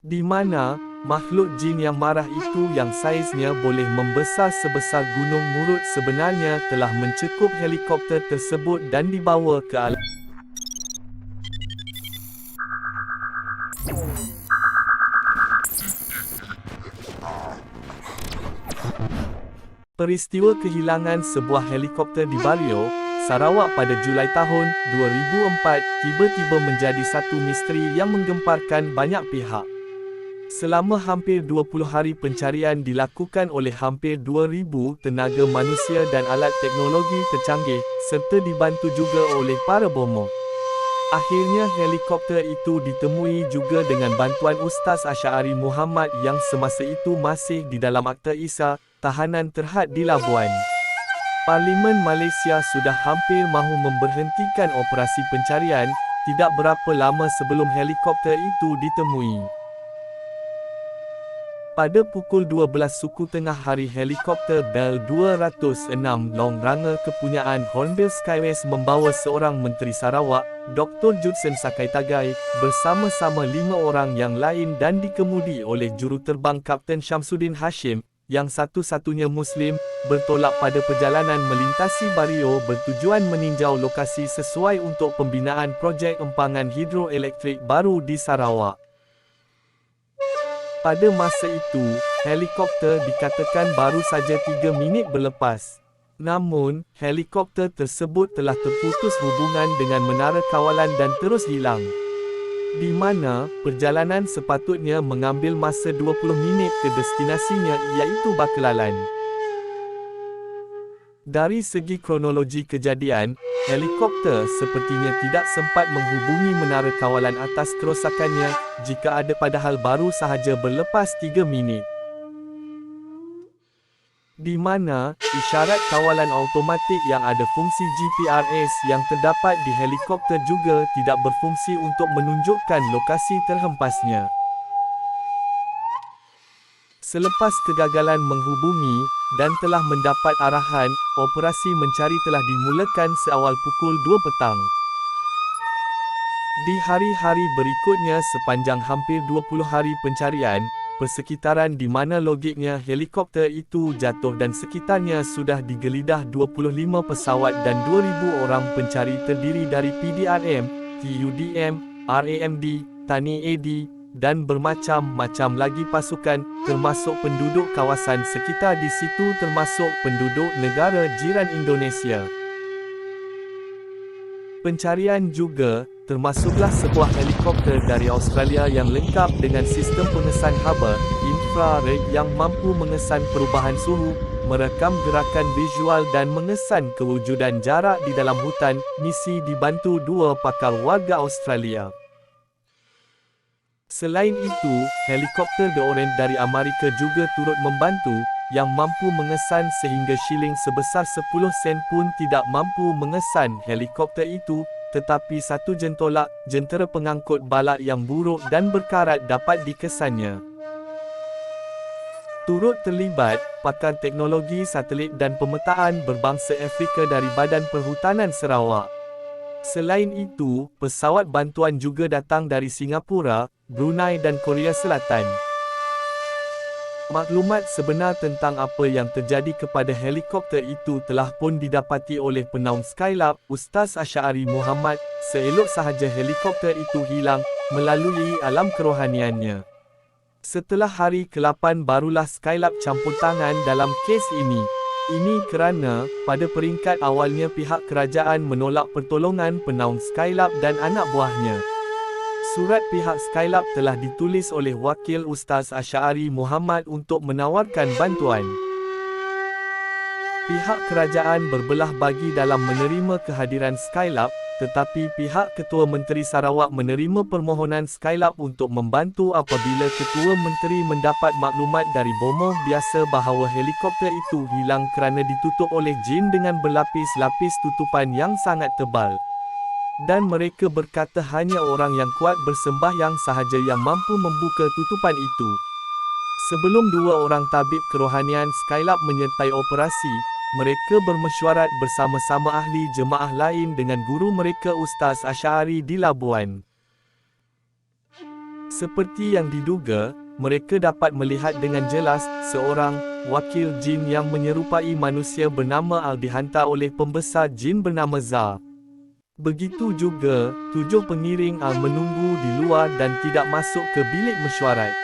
di mana makhluk jin yang marah itu yang saiznya boleh membesar sebesar gunung Murud sebenarnya telah mencekup helikopter tersebut dan dibawa ke alam. Peristiwa kehilangan sebuah helikopter di Bario, Sarawak pada Julai tahun 2004 tiba-tiba menjadi satu misteri yang menggemparkan banyak pihak. Selama hampir 20 hari pencarian dilakukan oleh hampir 2,000 tenaga manusia dan alat teknologi tercanggih, serta dibantu juga oleh para bomoh. Akhirnya helikopter itu ditemui juga dengan bantuan Ustaz Asy'ari Muhammad yang semasa itu masih di dalam Akta Isa, tahanan terhad di Labuan. Parlimen Malaysia sudah hampir mahu memberhentikan operasi pencarian, tidak berapa lama sebelum helikopter itu ditemui. Pada pukul 12 suku tengah hari helikopter Bell 206 Long Runner kepunyaan Hornbill Skyways membawa seorang Menteri Sarawak, Dr. Judson Sakaitagai, bersama-sama 5 orang yang lain dan dikemudi oleh juruterbang Kapten Syamsuddin Hashim, yang satu-satunya Muslim, bertolak pada perjalanan melintasi Bario bertujuan meninjau lokasi sesuai untuk pembinaan projek empangan hidroelektrik baru di Sarawak. Pada masa itu, helikopter dikatakan baru saja 3 minit berlepas. Namun, helikopter tersebut telah terputus hubungan dengan menara kawalan dan terus hilang. Di mana, perjalanan sepatutnya mengambil masa 20 minit ke destinasinya iaitu Bakelalan. Dari segi kronologi kejadian, helikopter sepertinya tidak sempat menghubungi menara kawalan atas kerosakannya, jika ada padahal baru sahaja berlepas 3 minit. Di mana, isyarat kawalan automatik yang ada fungsi GPRS yang terdapat di helikopter juga tidak berfungsi untuk menunjukkan lokasi terhempasnya. Selepas kegagalan menghubungi, dan telah mendapat arahan, operasi mencari telah dimulakan seawal pukul 2 petang. Di hari-hari berikutnya sepanjang hampir 20 hari pencarian, persekitaran di mana logiknya helikopter itu jatuh dan sekitarnya sudah digelidah 25 pesawat dan 2,000 orang pencari terdiri dari PDRM, TUDM, RAMD, Tani AD, dan bermacam-macam lagi pasukan, termasuk penduduk kawasan sekitar di situ termasuk penduduk negara jiran Indonesia. Pencarian juga, termasuklah sebuah helikopter dari Australia yang lengkap dengan sistem pengesan haba, infrared yang mampu mengesan perubahan suhu, merekam gerakan visual dan mengesan kewujudan jarak di dalam hutan, misi dibantu 2 pakar warga Australia. Selain itu, helikopter The Orient dari Amerika juga turut membantu, yang mampu mengesan sehingga shilling sebesar 10 sen pun tidak mampu mengesan helikopter itu, tetapi satu jentolak, jentera pengangkut balak yang buruk dan berkarat dapat dikesannya. Turut terlibat, pakar teknologi satelit dan pemetaan berbangsa Afrika dari Badan Perhutanan Sarawak. Selain itu, pesawat bantuan juga datang dari Singapura, Brunei dan Korea Selatan. Maklumat sebenar tentang apa yang terjadi kepada helikopter itu telah pun didapati oleh penaung Skylab, Ustaz Asy'ari Muhammad, seelok sahaja helikopter itu hilang, melalui alam kerohaniannya. Setelah hari ke-8 barulah Skylab campur tangan dalam kes ini. Ini kerana, pada peringkat awalnya pihak kerajaan menolak pertolongan penaung Skylab dan anak buahnya. Surat pihak Skylab telah ditulis oleh wakil Ustaz Asy'ari Muhammad untuk menawarkan bantuan. Pihak kerajaan berbelah bagi dalam menerima kehadiran Skylab, tetapi pihak Ketua Menteri Sarawak menerima permohonan Skylab untuk membantu apabila Ketua Menteri mendapat maklumat dari bomoh biasa bahawa helikopter itu hilang kerana ditutup oleh jin dengan berlapis-lapis tutupan yang sangat tebal. Dan mereka berkata hanya orang yang kuat bersembahyang sahaja yang mampu membuka tutupan itu. Sebelum 2 orang tabib kerohanian Skylab menyertai operasi, mereka bermesyuarat bersama-sama ahli jemaah lain dengan guru mereka Ustaz Asy'ari di Labuan. Seperti yang diduga, mereka dapat melihat dengan jelas seorang wakil jin yang menyerupai manusia bernama Al dihantar oleh pembesar jin bernama Za. Begitu juga, 7 pengiring Al menunggu di luar dan tidak masuk ke bilik mesyuarat.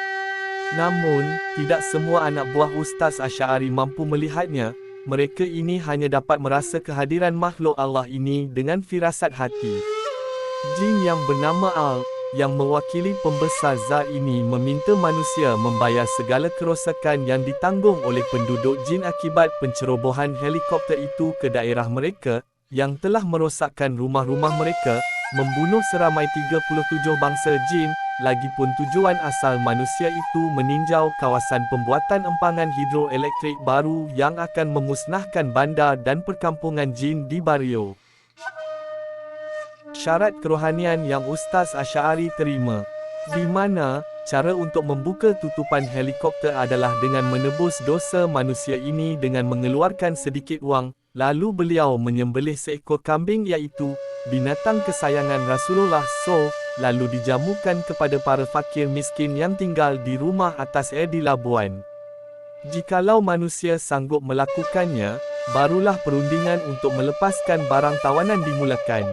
Namun, tidak semua anak buah Ustaz Asy'ari mampu melihatnya. Mereka ini hanya dapat merasa kehadiran makhluk Allah ini dengan firasat hati. Jin yang bernama Al, yang mewakili pembesar Za ini meminta manusia membayar segala kerosakan yang ditanggung oleh penduduk jin akibat pencerobohan helikopter itu ke daerah mereka, yang telah merosakkan rumah-rumah mereka, membunuh seramai 37 bangsa jin. Lagipun tujuan asal manusia itu meninjau kawasan pembuatan empangan hidroelektrik baru yang akan memusnahkan bandar dan perkampungan jin di Bario. Syarat kerohanian yang Ustaz Asy'ari terima, di mana cara untuk membuka tutupan helikopter adalah dengan menebus dosa manusia ini dengan mengeluarkan sedikit wang. Lalu beliau menyembelih seekor kambing iaitu binatang kesayangan Rasulullah lalu dijamukan kepada para fakir miskin yang tinggal di rumah atas air di Labuan. Jikalau manusia sanggup melakukannya, barulah perundingan untuk melepaskan barang tawanan dimulakan.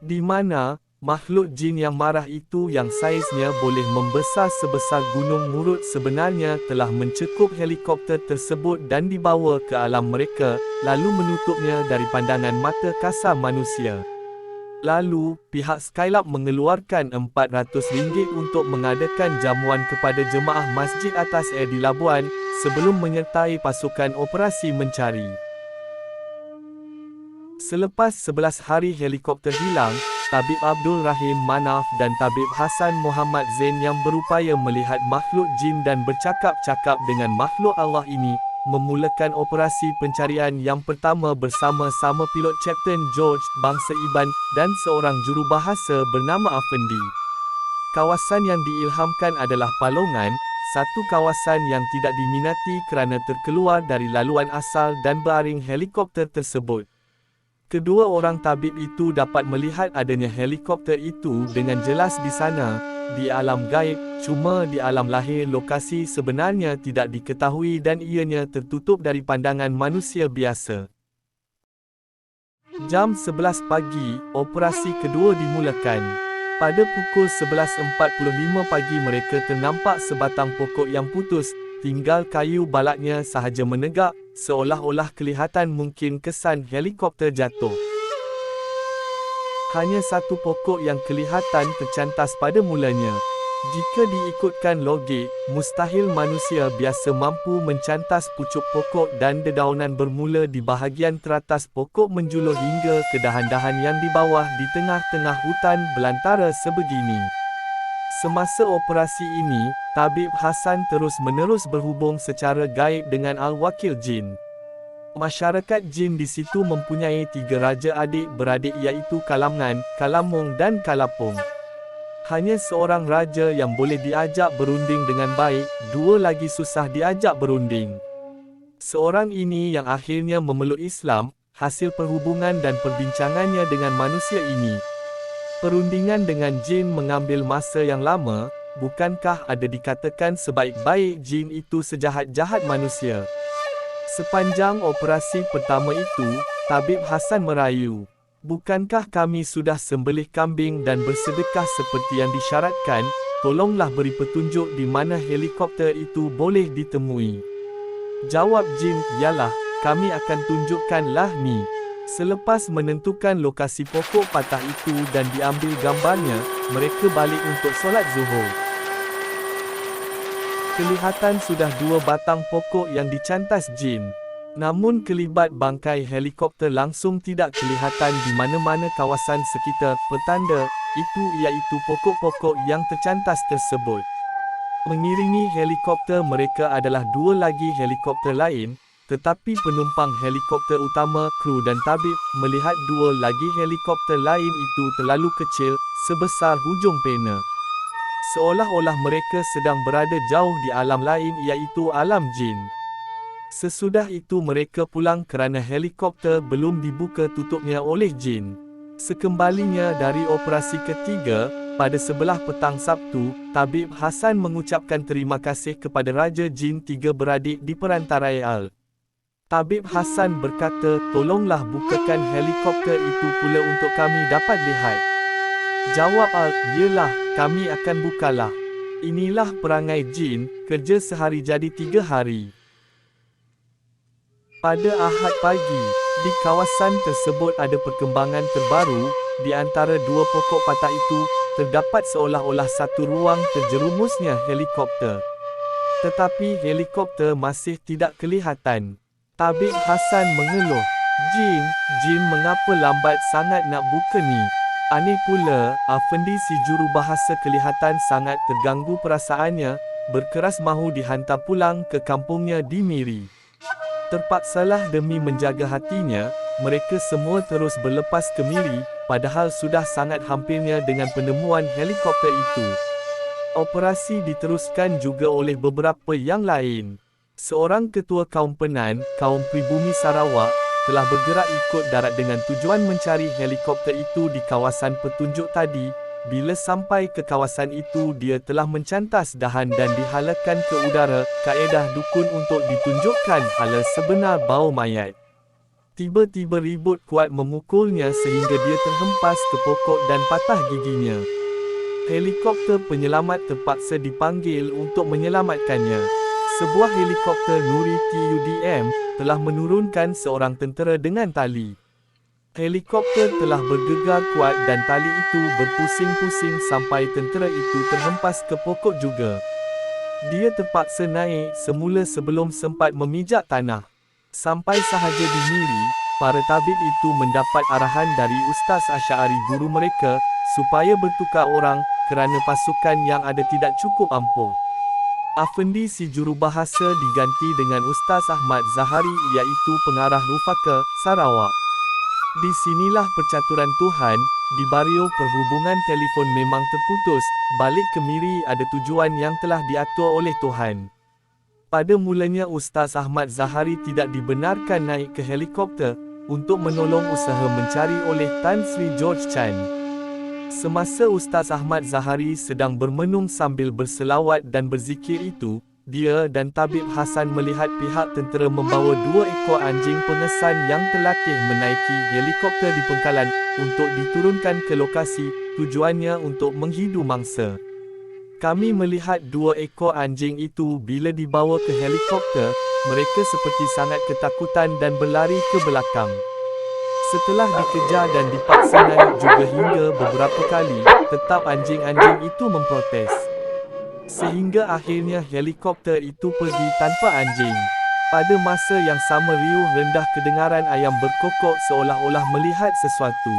Di mana makhluk jin yang marah itu yang saiznya boleh membesar sebesar gunung Murud sebenarnya telah mencekup helikopter tersebut dan dibawa ke alam mereka, lalu menutupnya dari pandangan mata kasar manusia. Lalu, pihak Skylab mengeluarkan RM400 untuk mengadakan jamuan kepada jemaah Masjid Atas Air di Labuan, sebelum menyertai pasukan operasi mencari. Selepas 11 hari helikopter hilang, Tabib Abdul Rahim Manaf dan Tabib Hasan Muhammad Zain yang berupaya melihat makhluk jin dan bercakap-cakap dengan makhluk Allah ini, memulakan operasi pencarian yang pertama bersama-sama pilot Captain George, bangsa Iban, dan seorang jurubahasa bernama Afendi. Kawasan yang diilhamkan adalah Palongan, satu kawasan yang tidak diminati kerana terkeluar dari laluan asal dan baring helikopter tersebut. Kedua orang tabib itu dapat melihat adanya helikopter itu dengan jelas di sana, di alam gaib, cuma di alam lahir lokasi sebenarnya tidak diketahui dan ianya tertutup dari pandangan manusia biasa. Jam 11 pagi, operasi kedua dimulakan. Pada pukul 11.45 pagi mereka ternampak sebatang pokok yang putus, tinggal kayu balatnya sahaja menegak, seolah-olah kelihatan mungkin kesan helikopter jatuh. Hanya satu pokok yang kelihatan tercantas pada mulanya. Jika diikutkan logik, mustahil manusia biasa mampu mencantas pucuk pokok dan dedaunan bermula di bahagian teratas pokok menjulur hingga ke dahan-dahan yang di bawah di tengah-tengah hutan belantara sebegini. Semasa operasi ini, Tabib Hasan terus-menerus berhubung secara gaib dengan Al-Wakil Jin. Masyarakat jin di situ mempunyai 3 raja adik-beradik iaitu Kalamngan, Kalamung dan Kalapung. Hanya seorang raja yang boleh diajak berunding dengan baik, 2 lagi susah diajak berunding. Seorang ini yang akhirnya memeluk Islam, hasil perhubungan dan perbincangannya dengan manusia ini. Perundingan dengan jin mengambil masa yang lama, bukankah ada dikatakan sebaik-baik jin itu sejahat-jahat manusia? Sepanjang operasi pertama itu, Tabib Hasan merayu, "Bukankah kami sudah sembelih kambing dan bersedekah seperti yang disyaratkan? Tolonglah beri petunjuk di mana helikopter itu boleh ditemui." Jawab jin, "Yalah, kami akan tunjukkanlah ni." Selepas menentukan lokasi pokok patah itu dan diambil gambarnya, mereka balik untuk solat Zuhur. Kelihatan sudah 2 batang pokok yang dicantas jin. Namun kelibat bangkai helikopter langsung tidak kelihatan di mana-mana kawasan sekitar, petanda itu iaitu pokok-pokok yang tercantas tersebut. Mengiringi helikopter mereka adalah 2 lagi helikopter lain, tetapi penumpang helikopter utama, kru dan tabib, melihat 2 lagi helikopter lain itu terlalu kecil, sebesar hujung pena. Seolah-olah mereka sedang berada jauh di alam lain iaitu alam jin. Sesudah itu mereka pulang kerana helikopter belum dibuka tutupnya oleh jin. Sekembalinya dari operasi ketiga, pada sebelah petang Sabtu, Tabib Hassan mengucapkan terima kasih kepada Raja Jin tiga beradik di perantarai Al. Tabib Hassan berkata, tolonglah bukakan helikopter itu pula untuk kami dapat lihat. Jawab Al, yelah, kami akan bukalah. Inilah perangai Jin, kerja sehari jadi 3 hari. Pada Ahad pagi, di kawasan tersebut ada perkembangan terbaru. Di antara dua pokok patah itu, terdapat seolah-olah satu ruang terjerumusnya helikopter. Tetapi helikopter masih tidak kelihatan. Tabib Hassan mengeluh, Jin, mengapa lambat sangat nak buka ni? Aneh pula, Afendi si jurubahasa kelihatan sangat terganggu perasaannya, berkeras mahu dihantar pulang ke kampungnya di Miri. Terpaksalah demi menjaga hatinya, mereka semua terus berlepas ke Miri, padahal sudah sangat hampirnya dengan penemuan helikopter itu. Operasi diteruskan juga oleh beberapa yang lain. Seorang ketua kaum Penan, kaum pribumi Sarawak, telah bergerak ikut darat dengan tujuan mencari helikopter itu di kawasan petunjuk tadi. Bila sampai ke kawasan itu, dia telah mencantas dahan dan dihalakan ke udara, kaedah dukun untuk ditunjukkan hala sebenar bau mayat. Tiba-tiba ribut kuat memukulnya sehingga dia terhempas ke pokok dan patah giginya. Helikopter penyelamat terpaksa dipanggil untuk menyelamatkannya. Sebuah helikopter Nuri TUDM telah menurunkan seorang tentera dengan tali. Helikopter telah bergegar kuat dan tali itu berpusing-pusing sampai tentera itu terhempas ke pokok juga. Dia terpaksa naik semula sebelum sempat memijak tanah. Sampai sahaja di Miri, para tabib itu mendapat arahan dari Ustaz Asy'ari guru mereka, supaya bertukar orang, kerana pasukan yang ada tidak cukup ampuh. Afendi si jurubahasa diganti dengan Ustaz Ahmad Zahari iaitu pengarah Rufaka, Sarawak. Di sinilah percaturan Tuhan, di Bario perhubungan telefon memang terputus, balik ke Miri ada tujuan yang telah diatur oleh Tuhan. Pada mulanya Ustaz Ahmad Zahari tidak dibenarkan naik ke helikopter, untuk menolong usaha mencari oleh Tan Sri George Chan. Semasa Ustaz Ahmad Zahari sedang bermenung sambil berselawat dan berzikir itu, dia dan Tabib Hassan melihat pihak tentera membawa 2 ekor anjing pengesan yang terlatih menaiki helikopter di pengkalan, untuk diturunkan ke lokasi, tujuannya untuk menghidu mangsa. Kami melihat 2 ekor anjing itu bila dibawa ke helikopter, mereka seperti sangat ketakutan dan berlari ke belakang. Setelah dikejar dan dipaksa naik juga hingga beberapa kali, tetap anjing-anjing itu memprotes. Sehingga akhirnya helikopter itu pergi tanpa anjing. Pada masa yang sama riuh rendah kedengaran ayam berkokok seolah-olah melihat sesuatu.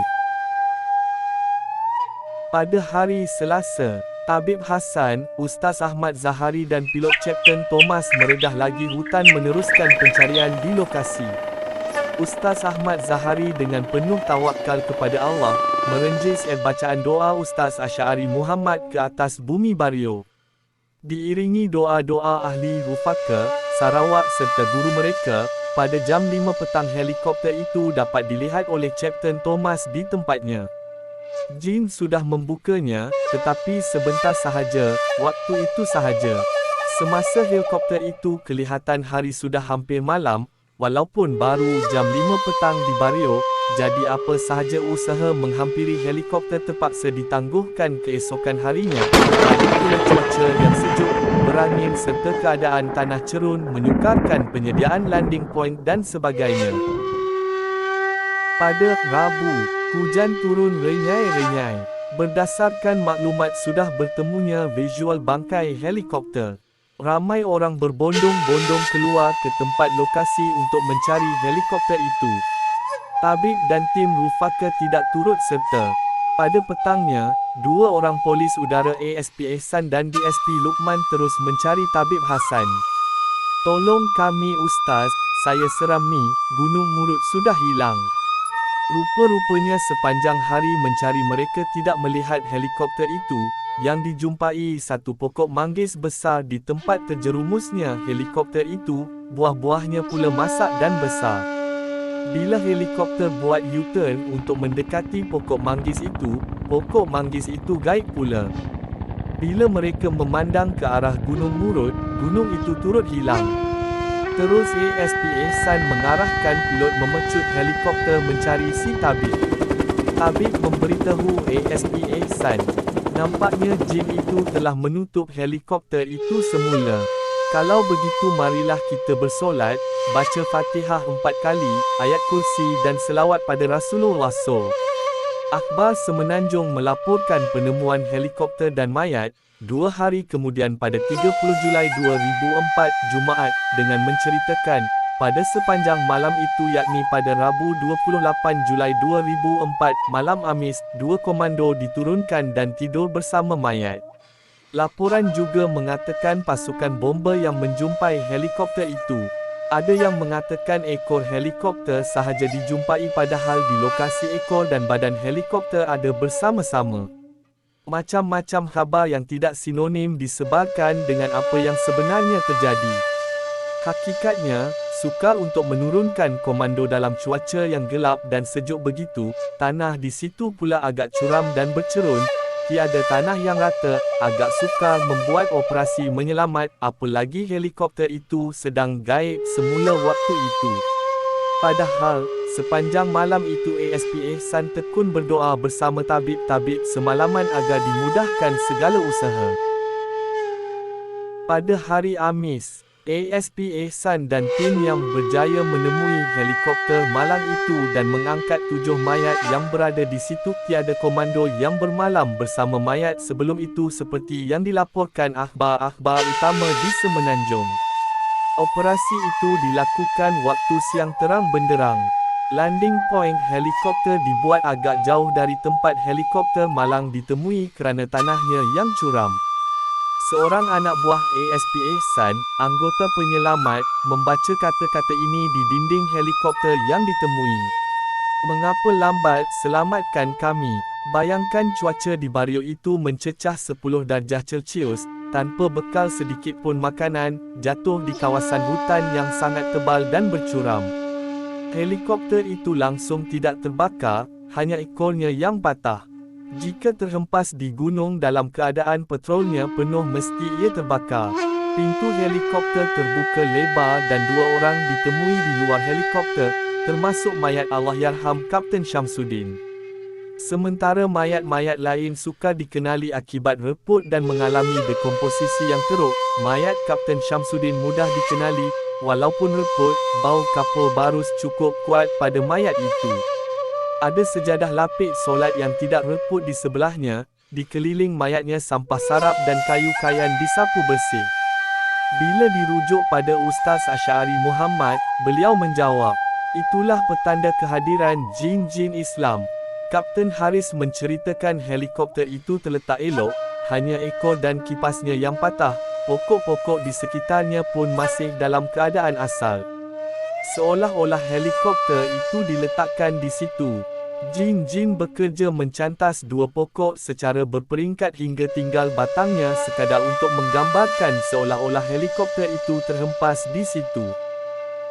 Pada hari Selasa, Tabib Hassan, Ustaz Ahmad Zahari dan pilot Kapten Thomas meredah lagi hutan meneruskan pencarian di lokasi. Ustaz Ahmad Zahari dengan penuh tawakal kepada Allah, merenjis bacaan doa Ustaz Asy'ari Muhammad ke atas bumi Bario. Diiringi doa-doa ahli Rufaka, Sarawak serta guru mereka, pada jam 5 petang helikopter itu dapat dilihat oleh Kapten Thomas di tempatnya. Jin sudah membukanya, tetapi sebentar sahaja, waktu itu sahaja. Semasa helikopter itu kelihatan hari sudah hampir malam, walaupun baru jam 5 petang di Bario, jadi apa sahaja usaha menghampiri helikopter terpaksa ditangguhkan keesokan harinya. Pula cuaca yang sejuk, berangin serta keadaan tanah cerun menyukarkan penyediaan landing point dan sebagainya. Pada Rabu, hujan turun renyai-renyai. Berdasarkan maklumat sudah bertemunya visual bangkai helikopter, ramai orang berbondong-bondong keluar ke tempat lokasi untuk mencari helikopter itu. Tabib dan tim Rufaka tidak turut serta. Pada petangnya, 2 orang polis udara ASP Ehsan dan DSP Lukman terus mencari Tabib Hassan. Tolong kami Ustaz, saya seram ni, Gunung Murut sudah hilang. Rupa-rupanya sepanjang hari mencari mereka tidak melihat helikopter itu, yang dijumpai satu pokok manggis besar di tempat terjerumusnya helikopter itu, buah-buahnya pula masak dan besar. Bila helikopter buat U-turn untuk mendekati pokok manggis itu gaib pula. Bila mereka memandang ke arah Gunung Murud, gunung itu turut hilang. Terus ASPA Sun mengarahkan pilot memecut helikopter mencari si tabib. Tabib memberitahu ASPA Sun, nampaknya jin itu telah menutup helikopter itu semula. Kalau begitu marilah kita bersolat, baca Fatihah 4 kali, ayat kursi dan selawat pada Rasulullah SAW. Akhbar Semenanjung melaporkan penemuan helikopter dan mayat, 2 hari kemudian pada 30 Julai 2004 Jumaat, dengan menceritakan, pada sepanjang malam itu yakni pada Rabu 28 Julai 2004 malam Amis, 2 komando diturunkan dan tidur bersama mayat. Laporan juga mengatakan pasukan bomber yang menjumpai helikopter itu. Ada yang mengatakan ekor helikopter sahaja dijumpai padahal di lokasi ekor dan badan helikopter ada bersama-sama. Macam-macam khabar yang tidak sinonim disebarkan dengan apa yang sebenarnya terjadi. Hakikatnya, sukar untuk menurunkan komando dalam cuaca yang gelap dan sejuk begitu, tanah di situ pula agak curam dan bercerun. Tiada tanah yang rata, agak sukar membuat operasi menyelamat, apalagi helikopter itu sedang gaib semula waktu itu. Padahal, sepanjang malam itu ASPA Sun tekun berdoa bersama tabib-tabib semalaman agar dimudahkan segala usaha. Pada hari Amis, ASPA Sun dan tim yang berjaya menemui helikopter malang itu dan mengangkat 7 mayat yang berada di situ. Tiada komando yang bermalam bersama mayat sebelum itu seperti yang dilaporkan akhbar-akhbar utama di Semenanjung. Operasi itu dilakukan waktu siang terang benderang. Landing point helikopter dibuat agak jauh dari tempat helikopter malang ditemui kerana tanahnya yang curam. Seorang anak buah ASPA Sun, anggota penyelamat, membaca kata-kata ini di dinding helikopter yang ditemui. "Mengapa lambat, selamatkan kami." Bayangkan cuaca di Bario itu mencecah 10 darjah Celsius, tanpa bekal sedikit pun makanan, jatuh di kawasan hutan yang sangat tebal dan bercuram. Helikopter itu langsung tidak terbakar, hanya ekornya yang patah. Jika terhempas di gunung dalam keadaan petrolnya penuh mesti ia terbakar. Pintu helikopter terbuka lebar dan 2 orang ditemui di luar helikopter, termasuk mayat Allahyarham Kapten Syamsuddin. Sementara mayat-mayat lain sukar dikenali akibat reput dan mengalami dekomposisi yang teruk, mayat Kapten Syamsuddin mudah dikenali, walaupun reput, bau kapur barus cukup kuat pada mayat itu. Ada sejadah lapik solat yang tidak reput di sebelahnya, dikeliling mayatnya sampah sarap dan kayu kayan disapu bersih. Bila dirujuk pada Ustaz Asy'ari Muhammad, beliau menjawab, "Itulah petanda kehadiran jin-jin Islam." Kapten Haris menceritakan helikopter itu terletak elok, hanya ekor dan kipasnya yang patah, pokok-pokok di sekitarnya pun masih dalam keadaan asal. Seolah-olah helikopter itu diletakkan di situ. Jin-jin bekerja mencantas 2 pokok secara berperingkat hingga tinggal batangnya sekadar untuk menggambarkan seolah-olah helikopter itu terhempas di situ.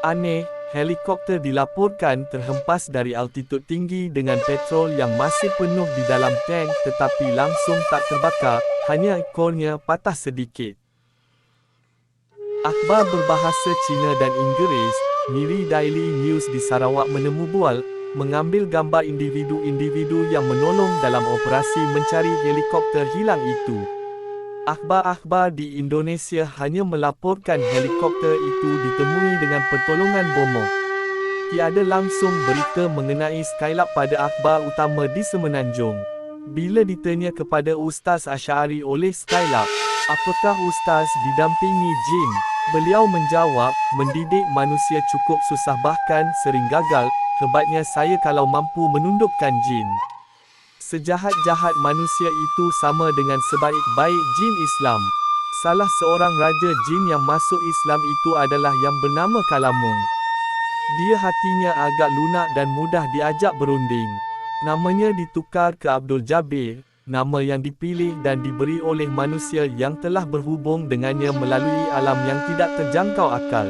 Aneh, helikopter dilaporkan terhempas dari altitud tinggi dengan petrol yang masih penuh di dalam tank tetapi langsung tak terbakar, hanya ekornya patah sedikit. Akhbar berbahasa Cina dan Inggeris, Miri Daily News di Sarawak menemu bual, mengambil gambar individu-individu yang menolong dalam operasi mencari helikopter hilang itu. Akhbar-akhbar di Indonesia hanya melaporkan helikopter itu ditemui dengan pertolongan bomber. Tiada langsung berita mengenai Skylab pada akhbar utama di Semenanjung. Bila ditanya kepada Ustaz Asy'ari oleh Skylab, apakah Ustaz didampingi jin? Beliau menjawab, mendidik manusia cukup susah bahkan sering gagal, hebatnya saya kalau mampu menundukkan jin. Sejahat-jahat manusia itu sama dengan sebaik-baik jin Islam. Salah seorang raja jin yang masuk Islam itu adalah yang bernama Kalamun. Dia hatinya agak lunak dan mudah diajak berunding. Namanya ditukar ke Abdul Jabir, nama yang dipilih dan diberi oleh manusia yang telah berhubung dengannya melalui alam yang tidak terjangkau akal.